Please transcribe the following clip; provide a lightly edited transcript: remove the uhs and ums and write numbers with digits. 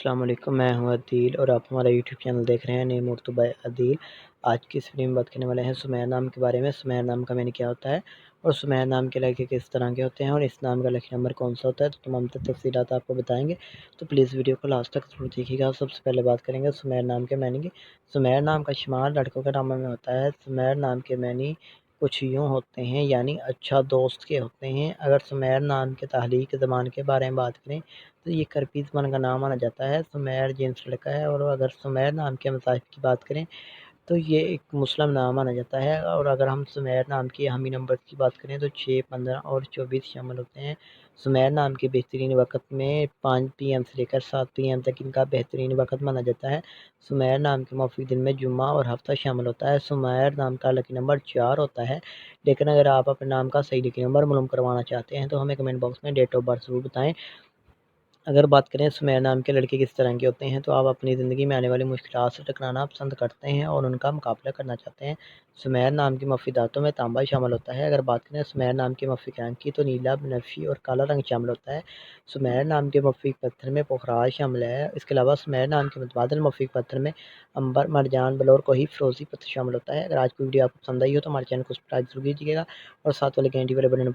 السلام علیکم، میں ہوں عدیل اور آپ ہمارا یوٹیوب چینل دیکھ رہے ہیں نیم اردو بائی عدیل۔ آج کی اس ویڈیو میں بات کرنے والے ہیں سمیر نام کے بارے میں۔ سمیر نام کا معنی کیا ہوتا ہے اور سمیر نام کے لڑکے کس طرح کے ہوتے ہیں اور اس نام کا لکی نمبر کون سا ہوتا ہے، تو تمام تفصیلات آپ کو بتائیں گے، تو پلیز ویڈیو کو لاسٹ تک ضرور دیکھیے گا۔ سب سے پہلے بات کریں گے سمیر نام کے معنی کی۔ سمیر نام کا شمار لڑکوں کے ناموں میں ہوتا ہے۔ سمیر نام کے معنی کچھ یوں ہوتے ہیں، یعنی اچھا دوست کے ہوتے ہیں۔ اگر سمیر نام کے تحلیق زبان کے بارے میں بات کریں تو یہ کرپی زبان کا نام مانا جاتا ہے۔ سمیر جنس لڑکا ہے، اور اگر سمیر نام کے مصاحف کی بات کریں تو یہ ایک مسلم نام مانا جاتا ہے۔ اور اگر ہم سمیر نام کے اہمی نمبر کی بات کریں تو 6، 15 اور 24 شامل ہوتے ہیں۔ سمیر نام کے بہترین وقت میں 5 PM سے لے کر 7 PM تک ان کا بہترین وقت مانا جاتا ہے۔ سمیر نام کے موافق دن میں جمعہ اور ہفتہ شامل ہوتا ہے۔ سمیر نام کا لکی نمبر 4 ہوتا ہے، لیکن اگر آپ اپنے نام کا صحیح لکی نمبر معلوم کروانا چاہتے ہیں تو ہمیں کمنٹ باکس میں ڈیٹ آف برتھ ضرور بتائیں۔ اگر بات کریں سمیر نام کے لڑکے کس طرح کے ہوتے ہیں، تو آپ اپنی زندگی میں آنے والی مشکلات سے ٹکرانا پسند کرتے ہیں اور ان کا مقابلہ کرنا چاہتے ہیں۔ سمیر نام کی مخفی دھاتوں میں تانبا شامل ہوتا ہے۔ اگر بات کریں سمیر نام کے مخفی رنگ کی تو نیلا، بنفشی اور کالا رنگ شامل ہوتا ہے۔ سمیر نام کے مخفی پتھر میں پخراج شامل ہے۔ اس کے علاوہ سمیر نام کے متبادل مخفی پتھر میں عنبر، مرجان، بلور، کوہی، فیروزی پتھر شامل ہوتا ہے۔ اگر آج کی ویڈیو آپ کو پسند آئی ہو تو ہمارے چینل کو سبسکرائب ضرور کیجیے گا اور ساتھ والے گھنٹی والے بٹن پر